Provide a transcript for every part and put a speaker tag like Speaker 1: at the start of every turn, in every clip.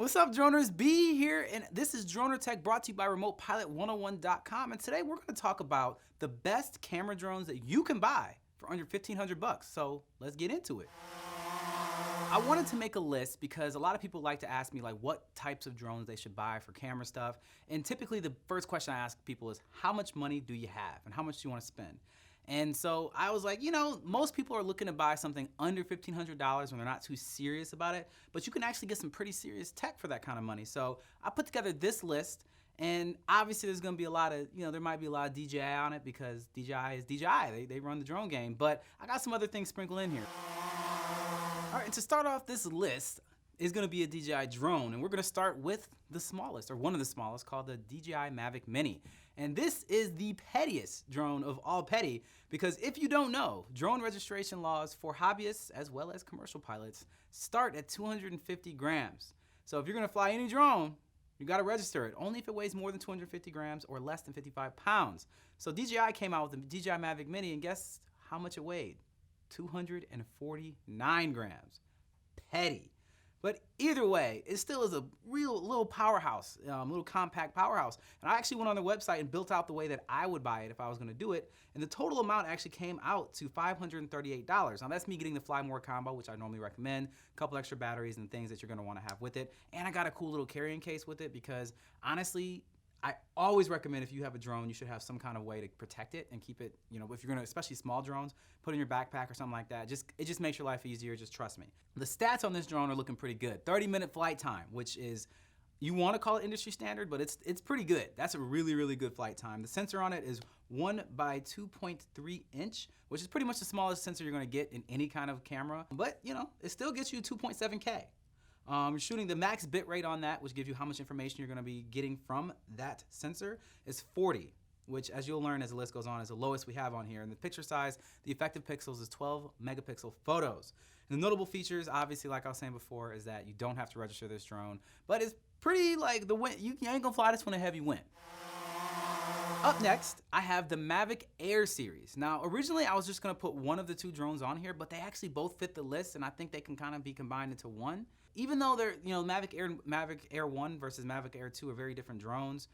Speaker 1: What's up, Droners? B here, and this is Droner Tech brought to you by RemotePilot101.com. And today we're going to talk about the best camera drones that you can buy for under $1,500. So let's get into it. I wanted to make a list because a lot of people like to ask me like what types of drones they should buy for camera stuff. And typically the first question I ask people is how much money do you have and how much do you want to spend? And so I was like, you know, most people are looking to buy something under $1,500 when they're not too serious about it, but you can actually get some pretty serious tech for that kind of money. So I put together this list, and obviously there's gonna be a lot of, there might be a lot of DJI on it because DJI is DJI, they run the drone game, but I got some other things sprinkled in here. All right, and to start off this list is gonna be a DJI drone, and we're gonna start with the smallest, or one of the smallest, called the DJI Mavic Mini. And this is the pettiest drone of all petty, because if you don't know, drone registration laws for hobbyists as well as commercial pilots start at 250 grams. So if you're gonna fly any drone, you gotta register it, only if it weighs more than 250 grams or less than 55 pounds. So DJI came out with the DJI Mavic Mini, and guess how much it weighed? 249 grams. Petty. But either way, it still is a real little powerhouse, little compact powerhouse. And I actually went on their website and built out the way that I would buy it if I was gonna do it. And the total amount actually came out to $538. Now that's me getting the Fly More combo, which I normally recommend, a couple extra batteries and things that you're gonna wanna have with it. And I got a cool little carrying case with it because honestly, I always recommend if you have a drone, you should have some kind of way to protect it and keep it, if you're gonna, especially small drones, put it in your backpack or something like that. It just makes your life easier, just trust me. The stats on this drone are looking pretty good. 30-minute flight time, which is, you wanna call it industry standard, but it's pretty good. That's a really, really good flight time. The sensor on it is 1 by 2.3 inch, which is pretty much the smallest sensor you're gonna get in any kind of camera. But it still gets you 2.7K. You're shooting the max bit rate on that, which gives you how much information you're gonna be getting from that sensor, is 40, which as you'll learn as the list goes on is the lowest we have on here. And the picture size, the effective pixels is 12 megapixel photos. And the notable features, obviously, like I was saying before, is that you don't have to register this drone, but it's pretty like the wind, you ain't gonna fly this one in heavy wind. Up next, I have the Mavic Air series. Now, originally I was just gonna put one of the two drones on here, but they actually both fit the list, and I think they can kind of be combined into one. Even though they're, Mavic Air 1 versus Mavic Air 2 are very different drones.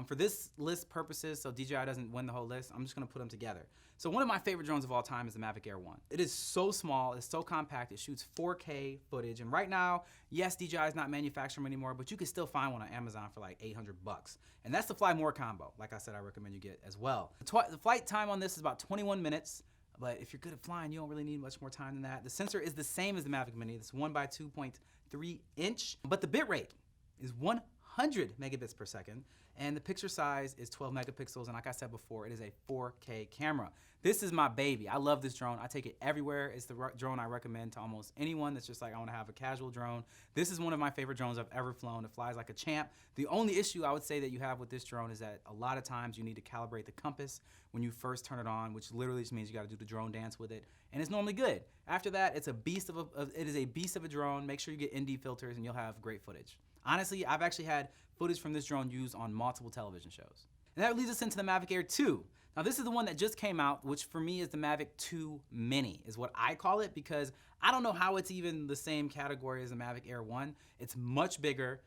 Speaker 1: For this list purposes, so DJI doesn't win the whole list, I'm just gonna put them together. So one of my favorite drones of all time is the Mavic Air 1. It is so small, it's so compact, it shoots 4K footage, and right now, yes, DJI is not manufacturing them anymore, but you can still find one on Amazon for like 800 bucks. And that's the Fly More combo. Like I said, I recommend you get as well. The flight time on this is about 21 minutes, but if you're good at flying, you don't really need much more time than that. The sensor is the same as the Mavic Mini. It's 1 by 2.3 inch, but the bit rate is 100 megabits per second, and the picture size is 12 megapixels, and like I said before, it is a 4K camera. This is my baby. I love this drone. I take it everywhere. It's the drone I recommend to almost anyone that's just like, I wanna have a casual drone. This is one of my favorite drones I've ever flown. It flies like a champ. The only issue I would say that you have with this drone is that a lot of times you need to calibrate the compass when you first turn it on, which literally just means you gotta do the drone dance with it, and it's normally good. After that, it's a beast it is a beast of a drone. Make sure you get ND filters and you'll have great footage. Honestly, I've actually had footage from this drone used on multiple television shows. And that leads us into the Mavic Air 2. Now this is the one that just came out, which for me is the Mavic 2 Mini, is what I call it, because I don't know how it's even the same category as the Mavic Air 1. It's much bigger.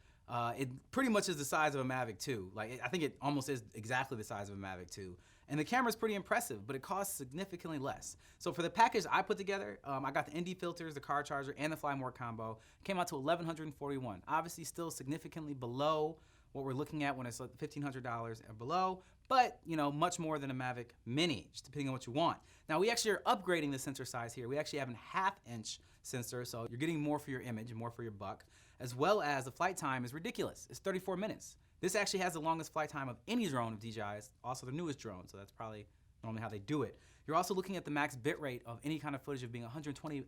Speaker 1: It pretty much is the size of a Mavic 2. I think it almost is exactly the size of a Mavic 2. And the camera's pretty impressive, but it costs significantly less. So for the package I put together, I got the ND filters, the car charger, and the Fly More combo. It came out to $1,141. Obviously still significantly below what we're looking at when it's like $1,500 and below, but much more than a Mavic Mini, just depending on what you want. Now we actually are upgrading the sensor size here. We actually have a 1/2 inch sensor, so you're getting more for your image and more for your buck, as well as the flight time is ridiculous. It's 34 minutes. This actually has the longest flight time of any drone of DJI's, also the newest drone, so that's probably normally how they do it. You're also looking at the max bit rate of any kind of footage of being 120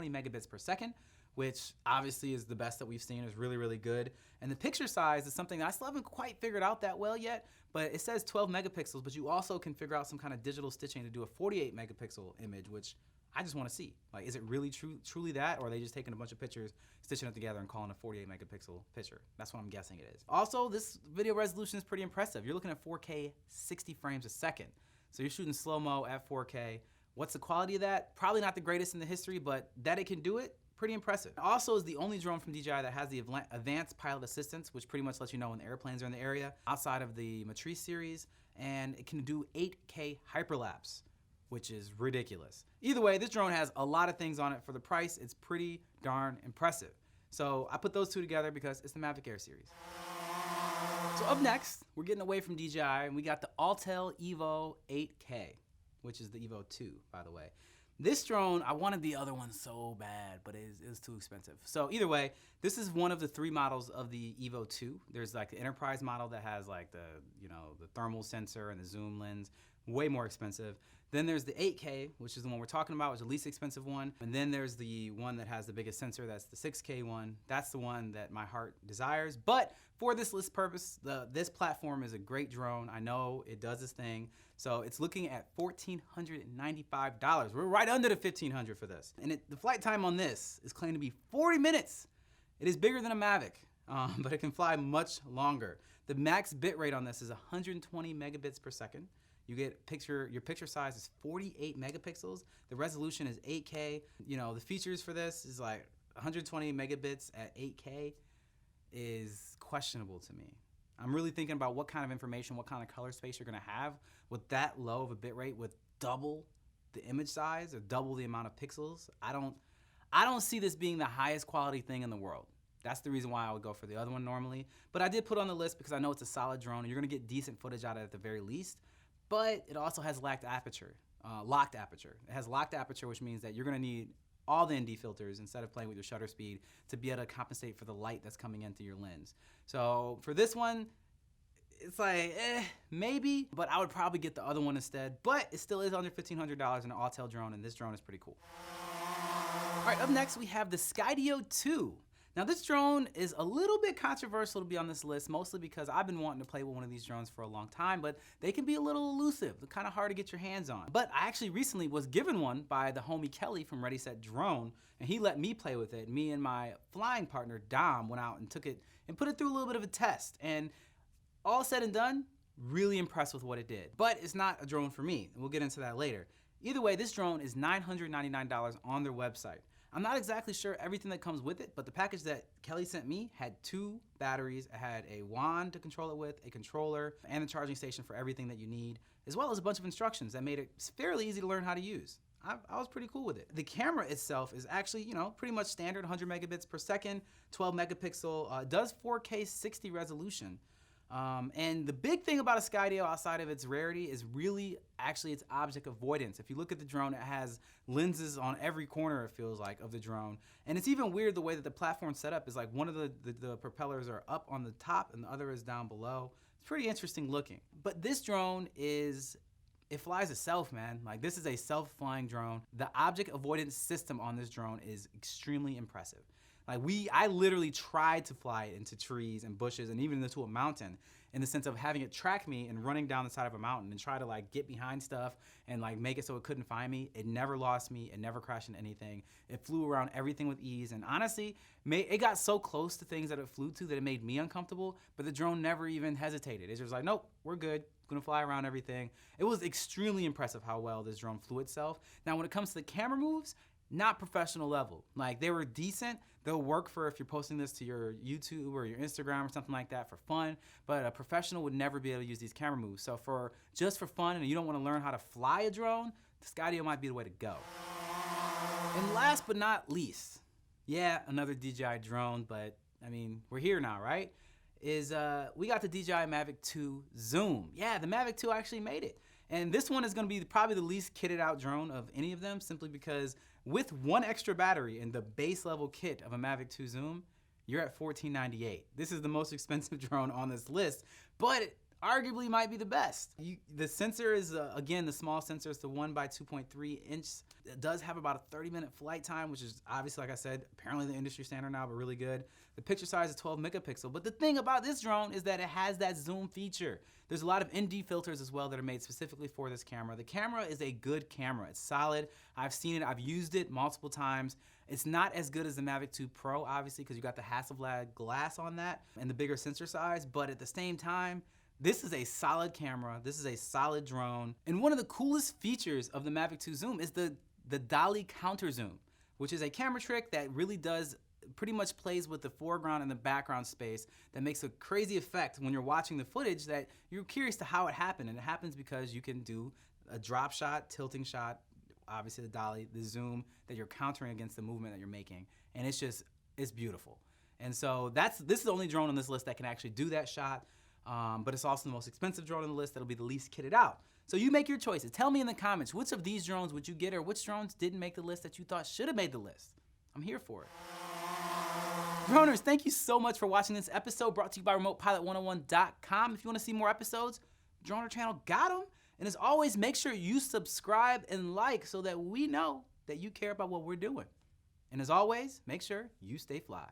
Speaker 1: megabits per second, which obviously is the best that we've seen. Is really, really good. And the picture size is something that I still haven't quite figured out that well yet, but it says 12 megapixels, but you also can figure out some kind of digital stitching to do a 48 megapixel image, which I just want to see. Like, is it really truly that, or are they just taking a bunch of pictures, stitching it together, and calling a 48 megapixel picture? That's what I'm guessing it is. Also, this video resolution is pretty impressive. You're looking at 4K 60 frames a second. So you're shooting slow-mo at 4K What's the quality of that? Probably not the greatest in the history, but that it can do it, pretty impressive. It also is the only drone from DJI that has the advanced pilot assistance, which pretty much lets you know when the airplanes are in the area, outside of the Matrice series, and it can do 8K hyperlapse, which is ridiculous. Either way, this drone has a lot of things on it. For the price, it's pretty darn impressive. So I put those two together because it's the Mavic Air series. So up next, we're getting away from DJI, and we got the Altel Evo 8K, which is the Evo 2, by the way. This drone, I wanted the other one so bad, but it was too expensive. So either way, this is one of the 3 models of the Evo 2. There's like the enterprise model that has like the thermal sensor and the zoom lens, way more expensive. Then there's the 8K, which is the one we're talking about, which is the least expensive one. And then there's the one that has the biggest sensor, that's the 6K one. That's the one that my heart desires. But for this list purpose, this platform is a great drone. I know it does its thing. So it's looking at $1,495. We're right under the $1,500 for this. And the flight time on this is claimed to be 40 minutes. It is bigger than a Mavic, but it can fly much longer. The max bit rate on this is 120 megabits per second. You get your picture size is 48 megapixels. The resolution is 8K. The features for this is like 120 megabits at 8K is questionable to me. I'm really thinking about what kind of information, what kind of color space you're gonna have with that low of a bit rate with double the image size or double the amount of pixels. I don't see this being the highest quality thing in the world. That's the reason why I would go for the other one normally. But I did put on the list because I know it's a solid drone and you're gonna get decent footage out of it at the very least. But it also has locked aperture. It has locked aperture, which means that you're gonna need all the ND filters instead of playing with your shutter speed to be able to compensate for the light that's coming into your lens. So for this one, it's like, maybe, but I would probably get the other one instead. But it still is under $1,500 in an Autel drone, and this drone is pretty cool. All right, up next we have the Skydio II. Now this drone is a little bit controversial to be on this list, mostly because I've been wanting to play with one of these drones for a long time, but they can be a little elusive. They're kind of hard to get your hands on. But I actually recently was given one by the homie Kelly from Ready Set Drone, and he let me play with it. Me and my flying partner Dom went out and took it and put it through a little bit of a test. And all said and done, really impressed with what it did. But it's not a drone for me, and we'll get into that later. Either way, this drone is $999 on their website. I'm not exactly sure everything that comes with it, but the package that Kelly sent me had 2 batteries. It had a wand to control it with, a controller, and a charging station for everything that you need, as well as a bunch of instructions that made it fairly easy to learn how to use. I was pretty cool with it. The camera itself is actually, pretty much standard 100 megabits per second, 12 megapixel, does 4K 60 resolution. And the big thing about a Skydio outside of its rarity is really actually its object avoidance. If you look at the drone, it has lenses on every corner, it feels like, of the drone. And it's even weird the way that the platform's set up is like one of the propellers are up on the top and the other is down below. It's pretty interesting looking. But this drone it flies itself, man. Like, this is a self-flying drone. The object avoidance system on this drone is extremely impressive. Like, I literally tried to fly it into trees and bushes and even into a mountain in the sense of having it track me and running down the side of a mountain and try to like get behind stuff and like make it so it couldn't find me. It never lost me. It never crashed into anything. It flew around everything with ease. And honestly, it got so close to things that it flew to that it made me uncomfortable, but the drone never even hesitated. It's just like, nope, we're good. Gonna fly around everything. It was extremely impressive how well this drone flew itself. Now, when it comes to the camera moves, not professional level. Like, they were decent. They'll work for if you're posting this to your YouTube or your Instagram or something like that for fun, but a professional would never be able to use these camera moves. So just for fun and you don't want to learn how to fly a drone, the Skydio might be the way to go. And last but not least, yeah, another DJI drone, but I mean, we're here now, right? We got the DJI Mavic 2 Zoom. Yeah, the Mavic 2 actually made it. And this one is gonna be probably the least kitted out drone of any of them, simply because with one extra battery in the base level kit of a Mavic 2 Zoom, you're at $1498. This is the most expensive drone on this list, but it arguably might be the best. The sensor is, again, the small sensor. It's the 1 by 2.3 inch. It does have about a 30-minute flight time, which is obviously, like I said, apparently the industry standard now, but really good. The picture size is 12 megapixel. But the thing about this drone is that it has that zoom feature. There's a lot of ND filters as well that are made specifically for this camera. The camera is a good camera. It's solid. I've seen it. I've used it multiple times. It's not as good as the Mavic 2 Pro, obviously, because you got the Hasselblad glass on that and the bigger sensor size. But at the same time, This is a solid camera. This is a solid drone. And one of the coolest features of the Mavic 2 Zoom is the dolly counter zoom, which is a camera trick that really does pretty much plays with the foreground and the background space that makes a crazy effect when you're watching the footage that you're curious to how it happened. And it happens because you can do a drop shot, tilting shot, obviously the dolly, the zoom that you're countering against the movement that you're making. And it's beautiful. And so this is the only drone on this list that can actually do that shot, but it's also the most expensive drone on the list that'll be the least kitted out. So you make your choices. Tell me in the comments, which of these drones would you get, or which drones didn't make the list that you thought should have made the list? I'm here for it. Droners, thank you so much for watching this episode brought to you by RemotePilot101.com. If you want to see more episodes, Dronr channel got them. And as always, make sure you subscribe and like so that we know that you care about what we're doing. And as always, make sure you stay fly.